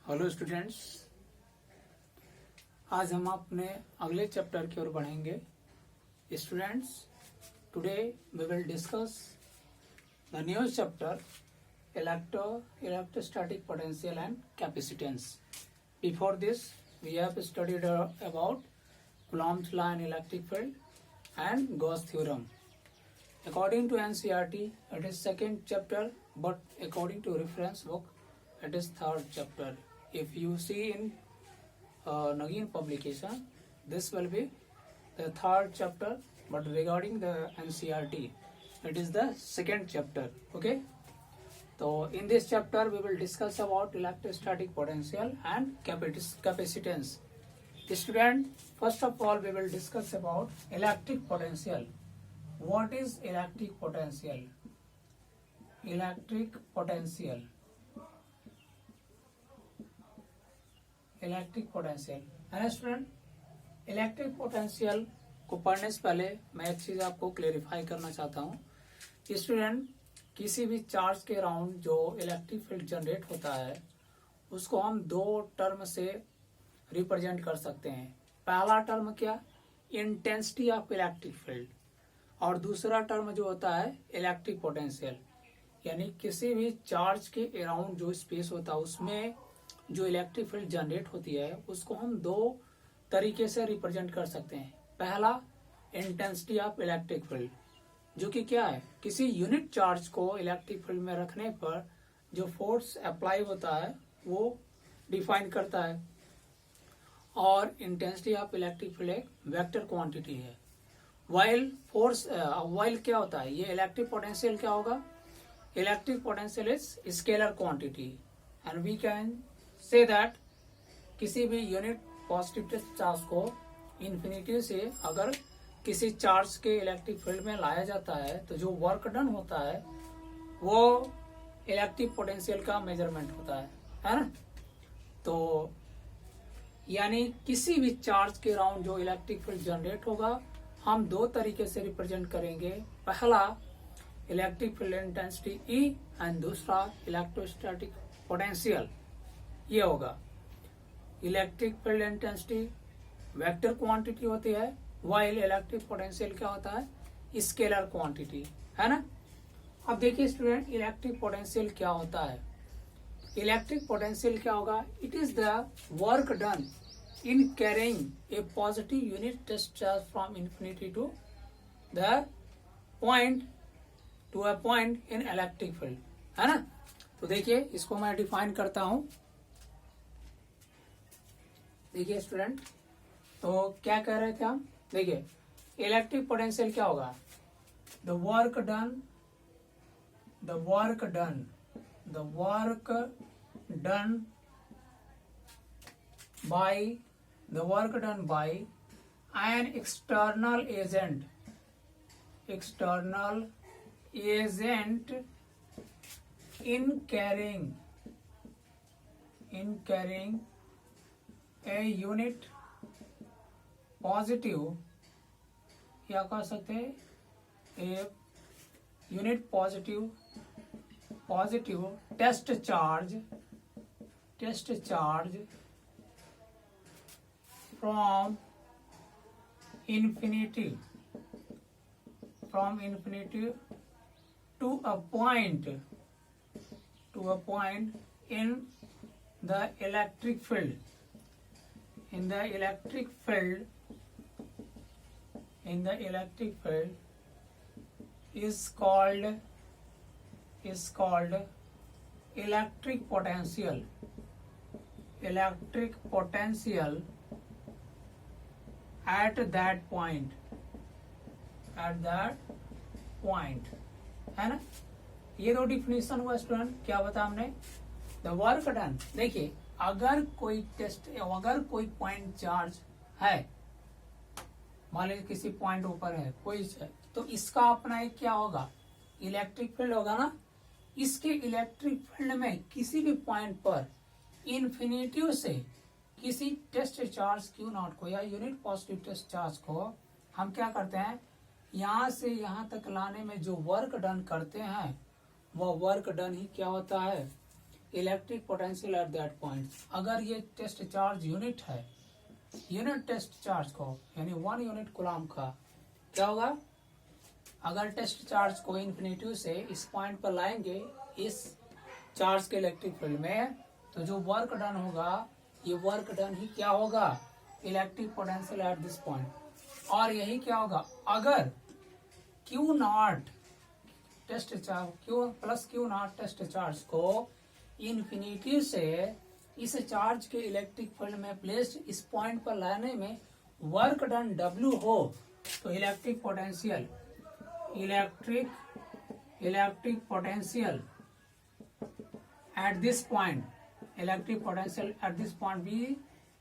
Hello students, आज हम अपने अगले चैप्टर की ओर बढ़ेंगे। Students, today we will discuss the new chapter electrostatic potential and capacitance. Before this, we have studied about Coulomb's law in electric field and Gauss theorem. According to NCERT, it is second chapter, but according to reference book, it is third chapter. If you see in Nagin publication, this will be the third chapter, but regarding the NCERT, it is the second chapter. Okay. So in this chapter, we will discuss about electrostatic potential and capacitance. Student, first of all, we will discuss about electric potential. What is electric potential? Electric potential. Electric potential है ना student. Electric potential को पढ़ने से पहले मैं एक चीज आपको क्लेरिफाई करना चाहता हूँ कि स्टूडेंट, किसी भी चार्ज के अराउंड जो इलेक्ट्रिक फील्ड जनरेट होता है उसको हम दो टर्म से रिप्रेजेंट कर सकते हैं। पहला टर्म क्या, इंटेंसिटी ऑफ इलेक्ट्रिक फील्ड, और दूसरा टर्म जो होता है इलेक्ट्रिक पोटेंशियल। यानी किसी भी चार्ज के अराउंड जो स्पेस होता है उसमें जो इलेक्ट्रिक फील्ड जनरेट होती है उसको हम दो तरीके से रिप्रेजेंट कर सकते हैं। पहला, इंटेंसिटी ऑफ इलेक्ट्रिक फील्ड, जो कि क्या है, किसी यूनिट चार्ज को इलेक्ट्रिक फील्ड में रखने पर जो फोर्स अप्लाई होता है वो डिफाइन करता है। और इंटेंसिटी ऑफ इलेक्ट्रिक फील्ड एक वेक्टर क्वांटिटी है। वाइल क्या होता है, ये इलेक्ट्रिक पोटेंशियल क्या होगा, electric potential is scalar quantity and we can say that किसी भी यूनिट पॉजिटिव चार्ज को इन्फिनिटी से अगर किसी चार्ज के इलेक्ट्रिक फील्ड में लाया जाता है तो जो वर्क डन होता है वो इलेक्ट्रिक पोटेंशियल का मेजरमेंट होता है ना। तो यानी किसी भी चार्ज के अराउंड जो इलेक्ट्रिक फील्ड जनरेट होगा हम दो तरीके से रिप्रेजेंट करेंगे। पहला electric field intensity E and दूसरा इलेक्ट्रोस्टैटिक पोटेंशियल। ये होगा electric field intensity vector quantity होती है, वाइल इलेक्ट्रिक पोटेंशियल क्या होता है, स्केलर क्वांटिटी, है ना। अब देखिए स्टूडेंट, इलेक्ट्रिक पोटेंशियल क्या होता है। इलेक्ट्रिक पोटेंशियल क्या होगा, it is the work done in carrying a positive unit test charge from infinity to the point to a point in electric field, है ना। तो देखिए इसको मैं डिफाइन करता हूं। देखिए स्टूडेंट, तो क्या कह रहे थे हम, देखिए इलेक्ट्रिक पोटेंशियल क्या होगा, the work done by an external agent in carrying a unit positive, क्या कह सकते हैं, a unit positive test charge from infinity to a point in the electric field. In the electric field is called electric potential. Electric potential at that point, है ना। ये दो definition हुआ student. क्या बता हमने, द वर्क डन। देखिए अगर कोई पॉइंट चार्ज है, मान लीजिए किसी पॉइंट ऊपर है कोई है, तो इसका अपना एक क्या होगा, इलेक्ट्रिक फील्ड होगा ना। इसके इलेक्ट्रिक फील्ड में किसी भी पॉइंट पर इन्फिनिटी से किसी टेस्ट चार्ज Q नॉट को या यूनिट पॉजिटिव टेस्ट चार्ज को हम क्या करते हैं, यहाँ से यहाँ तक लाने में जो वर्क डन करते हैं वह वर्क डन ही क्या होता है, electric potential at that point. अगर ये टेस्ट चार्ज यूनिट है, यूनिट टेस्ट चार्ज को यानी 1 यूनिट कूलम का क्या होगा, अगर टेस्ट चार्ज को इन्फिनिटी से इस पॉइंट पर लाएंगे इस चार्ज के इलेक्ट्रिक फील्ड में, तो जो वर्क डन होगा ये वर्क डन ही क्या होगा, electric potential at this point. और यही क्या होगा, अगर Q naught test charge Q naught test charge को इन्फिनिटी से इस चार्ज के इलेक्ट्रिक फील्ड में प्लेस्ड इस पॉइंट पर लाने में वर्क डन W हो, तो electric potential at this point, electric potential at this point B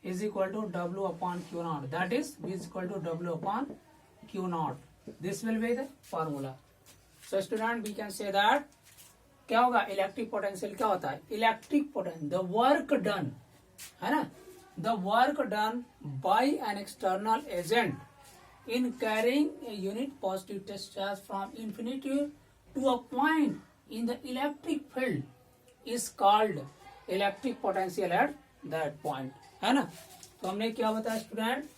is equal to W upon Q naught, that is B is equal to W upon Q naught. This will be the formula. So student, we can say that क्या होगा, electric potential क्या होता है, electric potential the work done है ना, the work done by an external agent in carrying a unit positive test charge from infinity to a point in the electric field is called electric potential at that point, है ना। तो हमने क्या बताया student,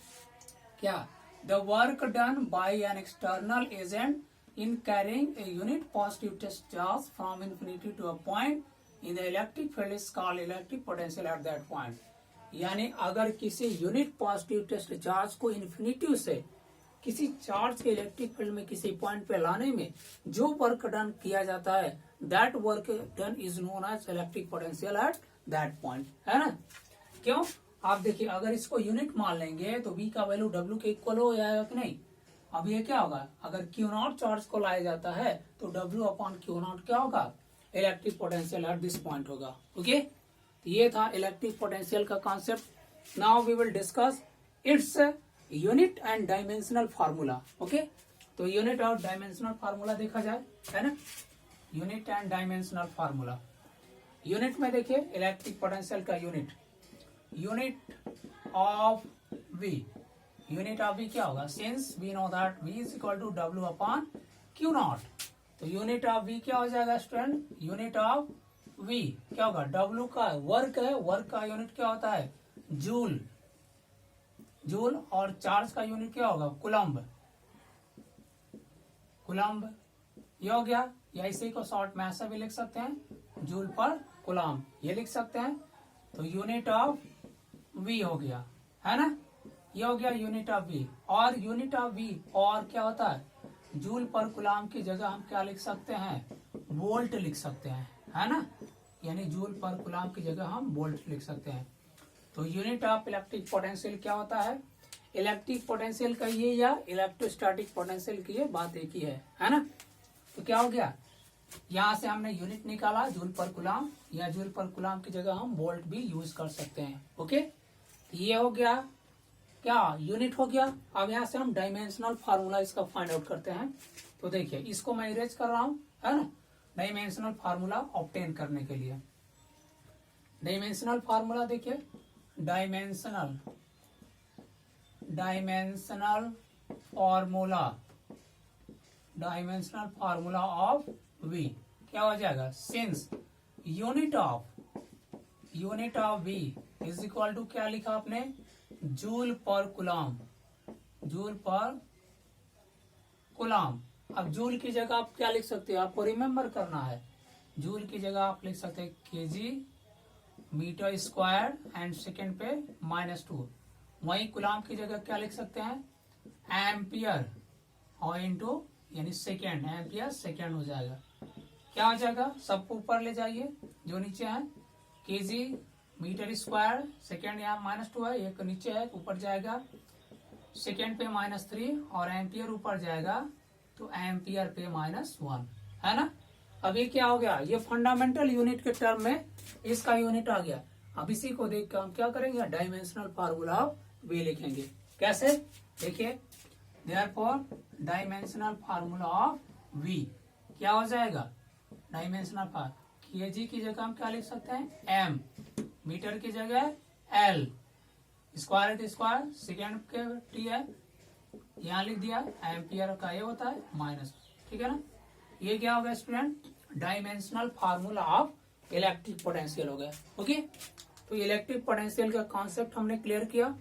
क्या, the work done by an external agent in carrying a unit positive test charge from infinity to a point in the electric field is called electric potential at that point। यानी अगर किसी unit positive test charge को infinity से किसी charge के electric field में किसी point पे लाने में जो वर्क डन किया जाता है, that work done is known as electric potential at that point, है ना। क्यों, आप देखिए अगर इसको यूनिट मान लेंगे तो V का वैल्यू W के इक्वल हो जाएगा कि नहीं। अब ये क्या होगा, अगर Q नॉट चार्ज को लाया जाता है तो W अपॉन Q नॉट क्या होगा, electric potential at this point होगा। ओके, ये था इलेक्ट्रिक पोटेंशियल का concept. Now we will discuss its unit and dimensional formula. Okay, तो यूनिट और डायमेंशनल फार्मूला देखा जाए, है ना। Unit and dimensional formula, unit में देखिए इलेक्ट्रिक पोटेंशियल का unit of V, unit of V क्या होगा, since we know that V is equal to W upon Q naught, तो यूनिट ऑफ V क्या हो जाएगा स्टूडेंट, यूनिट ऑफ V क्या होगा, W का वर्क है, वर्क का यूनिट क्या होता है, जूल, और चार्ज का यूनिट क्या होगा, कुलम्ब, ये हो गया। या इसी को शॉर्ट में ऐसा भी लिख सकते हैं, जूल पर कुलम्ब, ये लिख सकते हैं। तो यूनिट ऑफ V हो गया, है ना, ये हो गया यूनिट ऑफ V। और यूनिट ऑफ V और क्या होता है, जूल पर कुलाम की जगह हम क्या लिख सकते हैं, वोल्ट लिख सकते हैं, है ना। यानी जूल पर कुलाम की जगह हम वोल्ट लिख सकते हैं। तो यूनिट ऑफ इलेक्ट्रिक पोटेंशियल क्या होता है, इलेक्ट्रिक पोटेंशियल का ये या इलेक्ट्रोस्टैटिक पोटेंशियल की ये बात एक ही है ना। तो क्या हो गया, यहाँ से हमने यूनिट निकाला जूल पर कुलाम, या जूल पर कुलाम की जगह हम वोल्ट भी यूज कर सकते हैं। ओके, ये हो गया क्या, यूनिट हो गया। अब यहाँ से हम डायमेंशनल फार्मूला इसका फाइंड आउट करते हैं। तो देखिए इसको मैं इरेज कर रहा हूँ, है ना, डायमेंशनल फार्मूला ऑब्टेन करने के लिए। डायमेंशनल फार्मूला देखिए, डायमेंशनल फार्मूला ऑफ V क्या हो जाएगा, since unit of V is equal to क्या लिखा आपने, जूल पर कुलाम। अब जूल की जगह आप क्या लिख सकते हो, आपको रिमेम्बर करना है, जूल की जगह आप लिख सकते हैं kg metre square and second पे -2। वही कुलाम की जगह क्या लिख सकते हैं, एम्पियर और इंटू यानी सेकेंड, एम्पियर सेकेंड हो जाएगा। क्या हो जाएगा, सबको ऊपर ले जाइए, जो नीचे है kg मीटर स्क्वायर, सेकेंड यहाँ -2 है, एक नीचे है ऊपर जाएगा, सेकेंड पे -3 और एम्पियर ऊपर जाएगा तो एम्पियर पे -1, है ना। अभी क्या हो गया, ये फंडामेंटल यूनिट के टर्म में इसका यूनिट आ गया। अब इसी को देख कर हम क्या करेंगे, डायमेंशनल फार्मूला ऑफ V लिखेंगे। कैसे, देखिए, therefore dimensional formula of V क्या हो जाएगा, डायमेंशनल फार्मूला kg की जगह हम क्या लिख सकते हैं, m, मीटर की जगह L, स्क्वायर स्क्वायर, सेकेंड के T है, यहाँ लिख दिया, एम्पियर का ये होता है माइनस, ठीक है ना। ये क्या होगा student, dimensional formula of electric potential हो गया। ओके, तो इलेक्ट्रिक पोटेंशियल का कॉन्सेप्ट हमने क्लियर किया।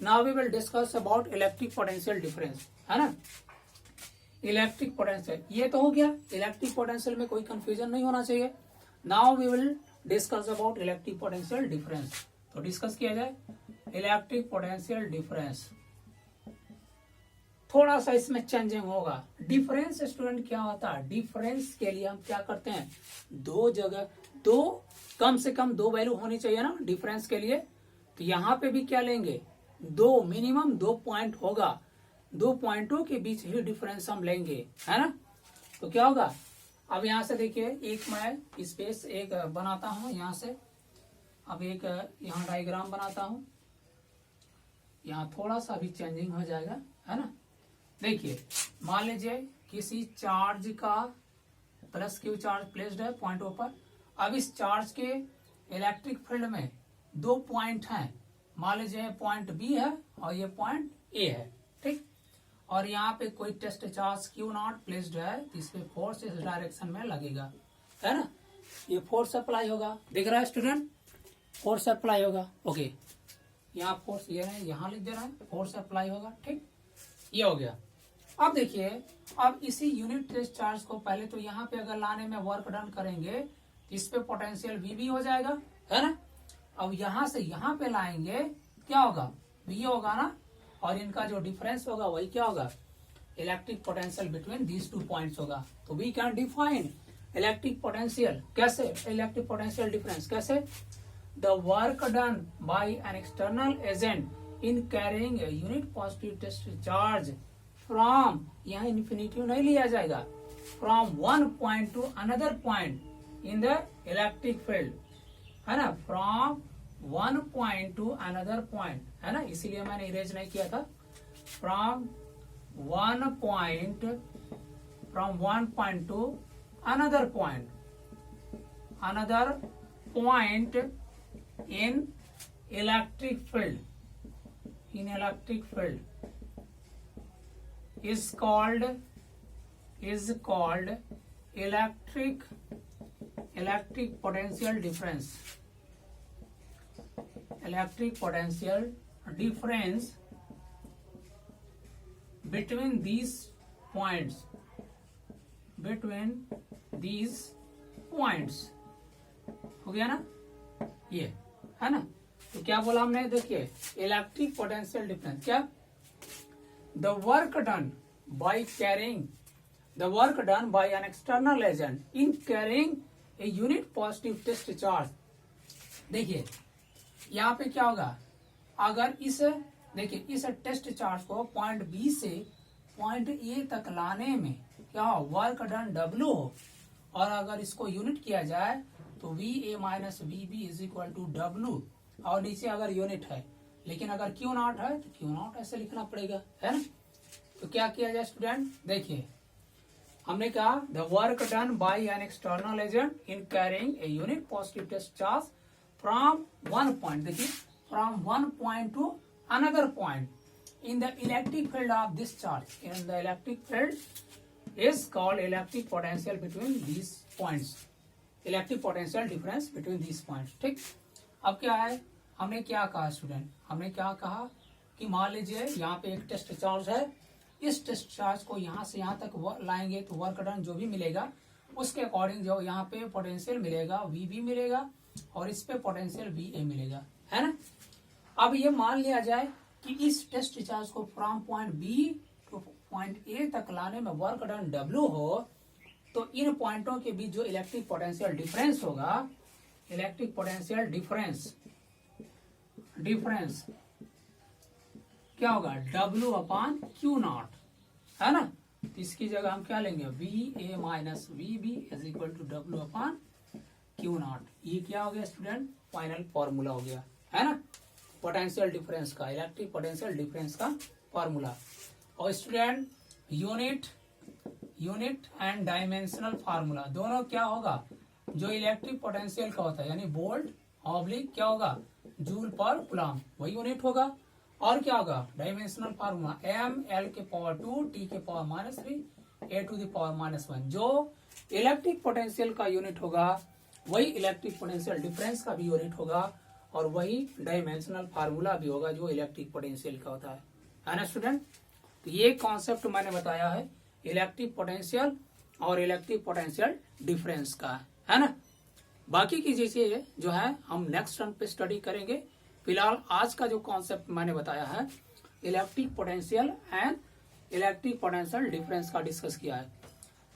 Now we will discuss about electric potential difference, है ना। इलेक्ट्रिक पोटेंशियल ये तो हो गया, इलेक्ट्रिक पोटेंशियल में कोई कंफ्यूजन नहीं होना चाहिए। Now we will discuss about electric potential difference. तो डिस्कस किया जाए इलेक्ट्रिक पोटेंशियल डिफरेंस। थोड़ा सा इसमें चेंजिंग होगा। डिफरेंस स्टूडेंट क्या होता है, डिफरेंस के लिए हम क्या करते हैं, दो जगह दो कम से कम दो वैल्यू होनी चाहिए ना डिफरेंस के लिए। तो यहाँ पे भी क्या लेंगे, दो मिनिमम 2 पॉइंट होगा, 2 पॉइंटों के बीच ही डिफरेंस हम लेंगे, है ना। तो क्या होगा, अब यहाँ से देखिए एक मैं स्पेस एक बनाता हूं यहाँ से। अब एक यहाँ डायग्राम बनाता हूं, यहाँ थोड़ा सा भी चेंजिंग हो जाएगा, है ना। देखिए मान लीजिए किसी चार्ज का प्लस क्यू चार्ज प्लेस्ड है पॉइंटों पर। अब इस चार्ज के इलेक्ट्रिक फील्ड में 2 पॉइंट हैं, मान लीजिए पॉइंट बी है और ये पॉइंट ए है, ठीक। और यहाँ पे कोई test charge Q naught placed है, इस पे फोर्स इस डायरेक्शन में लगेगा, है ना। ये फोर्स अप्लाई होगा, दिख रहा है स्टूडेंट, फोर्स अप्लाई होगा। ओके, यहाँ फोर्स ये है, यहाँ लिख दे रहा है, फोर्स अप्लाई होगा, ठीक। ये हो गया। अब देखिए, अब इसी यूनिट टेस्ट चार्ज को पहले तो यहाँ पे अगर लाने में वर्क डन करेंगे तो इस पे पोटेंशियल वी भी हो जाएगा, है ना। अब यहाँ से यहाँ पे लाएंगे, क्या होगा, वी होगा ना, और इनका जो डिफरेंस होगा वही क्या होगा, electric potential between these 2 points होगा। तो we can define electric potential कैसे, इलेक्ट्रिक पोटेंशियल डिफरेंस कैसे, the work done by an external agent in carrying a unit positive test charge from, यहाँ इन्फिनिटिव नहीं लिया जाएगा, from one point to another point in the electric field, है ना, from one point to another point, है ना, इसीलिए मैंने इरेज नहीं किया था। From one point to another point in electric field, is called electric potential difference. Electric potential difference between these points, हो गया ना, ये है ना। तो क्या बोला हमने, देखिए इलेक्ट्रिक पोटेंशियल डिफरेंस क्या, the work done by an external agent in carrying a unit positive test charge। देखिए यहाँ पे क्या होगा, अगर इस देखिए इस टेस्ट चार्ज को पॉइंट बी से पॉइंट ए तक लाने में क्या हो, वर्क डन W हो, और अगर इसको यूनिट किया जाए तो V A minus V B is equal to W, और नीचे अगर यूनिट है, लेकिन अगर क्यू नॉट है तो क्यू नॉट ऐसे लिखना पड़ेगा, है ना। तो क्या किया जाए स्टूडेंट, देखिए हमने कहा the work done by an external agent in carrying a unit positive test charge from one point, देखिए from one point to another point in the electric field of this charge, in the electric field is called electric potential between these points, electric potential difference between these points, ठीक। अब क्या है, हमने क्या कहा student, हमने क्या कहा कि मान लीजिए यहाँ पे एक टेस्ट चार्ज है, इस टेस्ट चार्ज को यहाँ से यहाँ तक लाएंगे तो वर्क डन जो भी मिलेगा उसके अकॉर्डिंग जो यहाँ पे पोटेंशियल मिलेगा वी बी मिलेगा, और इस पे पोटेंशियल वी ए मिलेगा, है ना। अब ये मान लिया जाए कि इस टेस्ट चार्ज को from point B to point A तक लाने में वर्क डन W हो, तो इन पॉइंटों के बीच जो इलेक्ट्रिक पोटेंशियल डिफरेंस होगा, इलेक्ट्रिक पोटेंशियल डिफरेंस क्या होगा, W/Q0, है ना। तो इसकी जगह हम क्या लेंगे, V A minus V B is equal to W/Q0। ये क्या हो गया स्टूडेंट, फाइनल फॉर्मूला हो गया, है ना, पोटेंशियल डिफरेंस का, इलेक्ट्रिक पोटेंशियल डिफरेंस का फॉर्मूला। और student unit and dimensional formula दोनों क्या होगा, जो इलेक्ट्रिक पोटेंशियल का होता है यानी वोल्ट ऑब्लिक क्या होगा, जूल पर कूलम, वही यूनिट होगा। और क्या होगा, dimensional formula M/L⁻², T⁻³ A⁻⁻1, जो इलेक्ट्रिक पोटेंशियल का यूनिट होगा वही इलेक्ट्रिक पोटेंशियल डिफरेंस का भी यूनिट होगा और वही डायमेंशनल फार्मूला भी होगा जो इलेक्ट्रिक पोटेंशियल का होता है ना स्टूडेंट। तो ये कॉन्सेप्ट मैंने बताया है इलेक्ट्रिक पोटेंशियल और इलेक्ट्रिक पोटेंशियल डिफरेंस का, है ना। बाकी की चीजें जो है हम नेक्स्ट टर्म पे स्टडी करेंगे। फिलहाल आज का जो कॉन्सेप्ट मैंने बताया है electric potential and electric potential difference का डिस्कस किया है।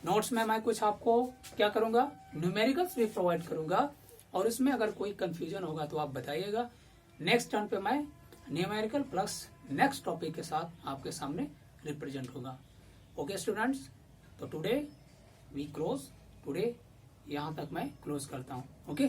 नोट्स में मैं कुछ आपको क्या करूंगा, न्यूमेरिकल्स भी प्रोवाइड करूंगा और इसमें अगर कोई कंफ्यूजन होगा तो आप बताइएगा। नेक्स्ट टर्न पे मैं न्यूमेरिकल प्लस नेक्स्ट टॉपिक के साथ आपके सामने रिप्रेजेंट होगा। ओके स्टूडेंट्स, तो टुडे वी क्लोज, टुडे यहाँ तक मैं क्लोज करता हूँ। ओके।